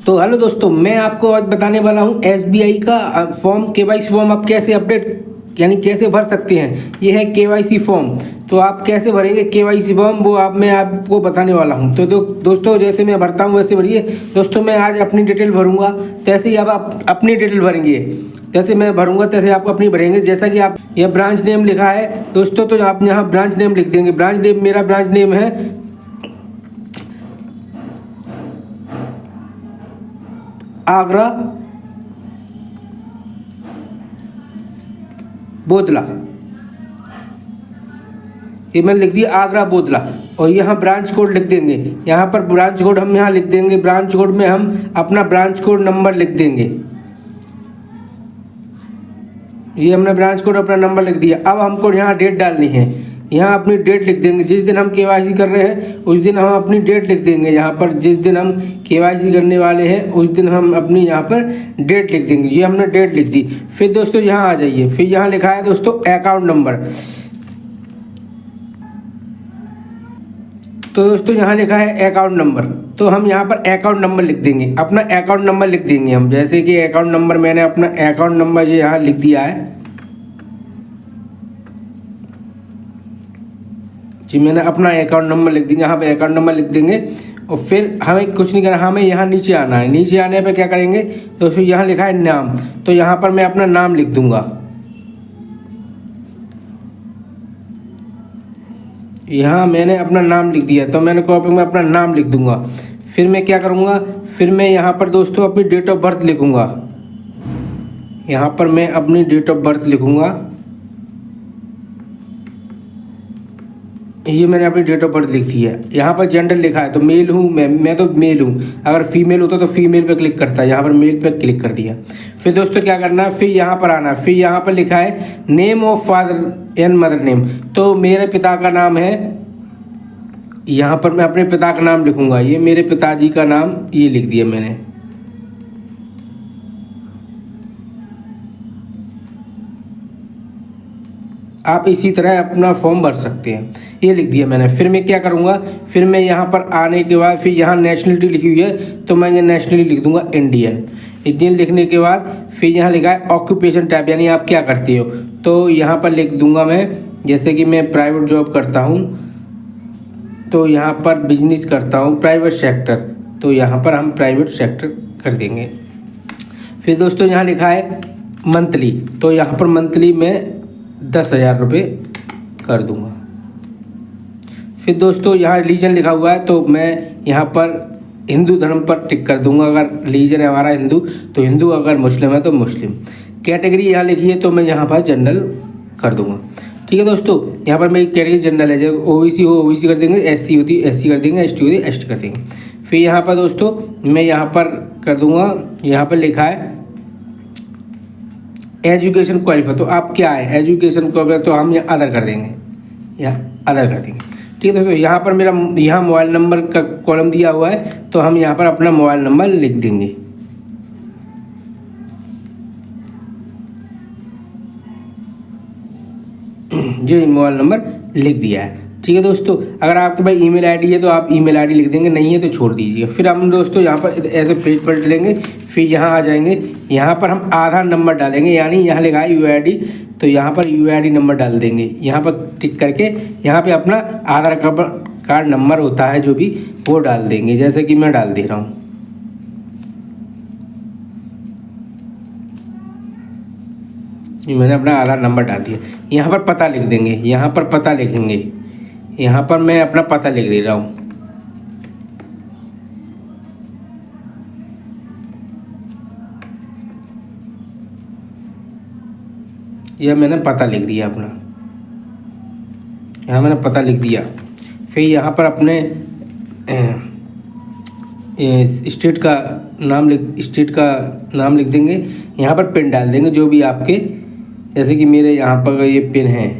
तो हेलो दोस्तों, मैं आपको आज बताने वाला हूं एसबीआई का फॉर्म केवाईसी फॉर्म आप कैसे अपडेट यानी कैसे भर सकते हैं। ये है केवाईसी फॉर्म। तो आप कैसे भरेंगे केवाईसी फॉर्म वो मैं आपको बताने वाला हूं। तो दोस्तों जैसे मैं भरता हूं वैसे भरिए। दोस्तों मैं आज अपनी डिटेल भरूंगा, तैसे ही आप अपनी डिटेल भरेंगे। जैसे मैं भरूंगा तैसे आप अपनी भरेंगे। जैसा कि आप यह ब्रांच नेम लिखा है दोस्तों, तो आप यहाँ ब्रांच नेम लिख देंगे। ब्रांच नेम मेरा ब्रांच नेम है आगरा बोदला। ये मैंने लिख दिया आगरा बोदला। और यहाँ ब्रांच कोड लिख देंगे। यहाँ पर ब्रांच कोड हम यहाँ लिख देंगे। ब्रांच कोड में हम अपना ब्रांच कोड नंबर लिख देंगे। ये हमने ब्रांच कोड अपना नंबर लिख दिया। अब हमको यहाँ डेट डालनी है। यहाँ अपनी डेट लिख देंगे। जिस दिन हम केवाईसी कर रहे हैं उस दिन हम अपनी डेट लिख देंगे। यहाँ पर जिस दिन हम केवाईसी करने वाले हैं उस दिन हम अपनी यहाँ पर डेट लिख देंगे। ये हमने डेट लिख दी। फिर दोस्तों यहाँ आ जाइए। फिर यहाँ लिखा है दोस्तों अकाउंट नंबर। तो दोस्तों यहाँ लिखा है अकाउंट नंबर, तो हम यहाँ पर अकाउंट नंबर लिख देंगे। अपना अकाउंट नंबर लिख देंगे हम। जैसे कि अकाउंट नंबर मैंने अपना अकाउंट नंबर जो यहाँ लिख दिया है जी, मैंने अपना अकाउंट नंबर लिख दिया। यहाँ पे अकाउंट नंबर लिख देंगे। और फिर हमें कुछ नहीं करना, हमें यहाँ नीचे आना है। नीचे आने पे क्या करेंगे दोस्तों, यहाँ लिखा है नाम, तो यहाँ पर मैं अपना नाम लिख दूंगा। यहाँ मैंने अपना नाम लिख दिया, तो मैंने कॉपी में अपना नाम लिख दूंगा। फिर मैं क्या करूँगा, फिर मैं यहाँ पर दोस्तों अपनी डेट ऑफ बर्थ लिखूँगा। यहाँ पर मैं अपनी डेट ऑफ बर्थ लिखूँगा। ये मैंने अपनी डेट ऑफ बर्थ लिख दी है। यहाँ पर जेंडर लिखा है, तो मेल हूँ मैं तो मेल हूँ। अगर फीमेल होता तो फीमेल पे क्लिक करता है। यहाँ पर मेल पे क्लिक कर दिया। फिर दोस्तों क्या करना है, फिर यहाँ पर आना। फिर यहाँ पर लिखा है name of father and mother name, तो मेरे पिता का नाम है। यहाँ पर मैं अपने पिता का नाम लिखूँगा। ये मेरे पिताजी का नाम ये लिख दिया मैंने। आप इसी तरह अपना फॉर्म भर सकते हैं। ये लिख दिया मैंने। फिर मैं क्या करूँगा, फिर मैं यहाँ पर आने के बाद फिर यहाँ नेशनलिटी लिखी हुई है, तो मैं ये नेशनलिटी लिख दूँगा इंडियन। इंडियन लिखने के बाद फिर यहाँ लिखा है ऑक्यूपेशन टाइप, यानी आप क्या करते हो, तो यहाँ पर लिख दूँगा मैं। जैसे कि मैं प्राइवेट जॉब करता हूँ, तो यहाँ पर बिजनेस करता हूँ प्राइवेट सेक्टर, तो यहाँ पर हम प्राइवेट सेक्टर कर देंगे। फिर दोस्तों यहाँ लिखा है मंथली, तो यहाँ पर मंथली में 10,000 रुपये कर दूंगा। फिर दोस्तों यहाँ रिलीजन लिखा हुआ है, तो मैं यहाँ पर हिंदू धर्म पर टिक कर दूंगा। अगर रिलीजन है हमारा हिंदू तो हिंदू, अगर मुस्लिम है तो मुस्लिम। कैटेगरी यहाँ लिखी है, तो मैं यहाँ पर जनरल कर दूंगा। ठीक है दोस्तों, यहाँ पर मेरी कैटेगरी जनरल है। जब ओबीसी हो ओबीसी कर देंगे, एससी होती है एससी कर देंगे, एसटी होती है एसटी कर देंगे। फिर यहाँ पर दोस्तों मैं यहाँ पर कर दूंगा, यहाँ पर लिखा है एजुकेशन क्वालिफाई, तो आप क्या है एजुकेशन क्वालिफाई, तो हम यहाँ अदर कर देंगे, यहाँ अदर कर देंगे। ठीक है दोस्तों, यहाँ पर मेरा यहाँ मोबाइल नंबर का कॉलम दिया हुआ है, तो हम यहाँ पर अपना मोबाइल नंबर लिख देंगे। जो मोबाइल नंबर लिख दिया है। ठीक है दोस्तों, अगर आपके पास ईमेल आईडी है तो आप ईमेल आईडी लिख देंगे, नहीं है तो छोड़ दीजिए। फिर हम दोस्तों यहाँ पर ऐसे पेज पर लेंगे। फिर यहाँ आ जाएंगे। यहाँ पर हम आधार नंबर डालेंगे, यानी यहाँ लिखा है यूआईडी, तो यहाँ पर यूआईडी नंबर डाल देंगे। यहाँ पर टिक करके यहाँ पे अपना आधार कार्ड नंबर होता है जो भी, वो डाल देंगे। जैसे कि मैं डाल दे रहा हूँ। मैंने अपना आधार नंबर डाल दिया। यहाँ पर पता लिख देंगे, यहाँ पर पता लिखेंगे। यहाँ पर मैं अपना पता लिख दे रहा हूँ। यह मैंने पता लिख दिया अपना, यहाँ मैंने पता लिख दिया। फिर यहाँ पर अपने स्टेट का नाम लिख देंगे। यहाँ पर पिन डाल देंगे जो भी आपके, जैसे कि मेरे यहाँ पर ये पिन है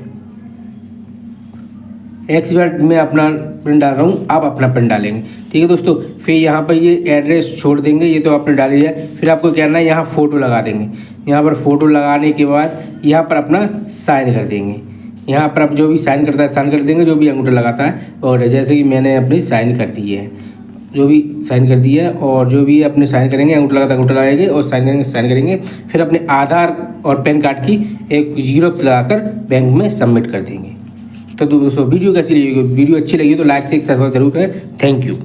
एक्सवर्ट, में अपना पिन डाल रहा हूँ, आप अपना पिन डालेंगे। ठीक है दोस्तों, फिर यहाँ पर ये एड्रेस छोड़ देंगे, ये तो आपने डाल दिया। फिर आपको क्या करना है, यहाँ फ़ोटो लगा देंगे। यहाँ पर फ़ोटो लगाने के बाद यहाँ पर अपना साइन कर देंगे। यहाँ पर आप जो भी साइन करता है साइन कर देंगे, जो भी अंगूठा लगाता है। और जैसे कि मैंने अपनी साइन कर दी है, जो भी साइन कर दिया है, और जो भी अपने साइन करेंगे अंगूठा लगाकर अंगूठा लगाएंगे और साइन करेंगे। फिर अपने आधार और पैन कार्ड की एक ज़ेरॉक्स लगाकर बैंक में सबमिट कर देंगे। तो दोस्तों वीडियो कैसी लगी? वीडियो अच्छी लगी तो लाइक से एक सब्सक्राइब जरूर करें। Thank you.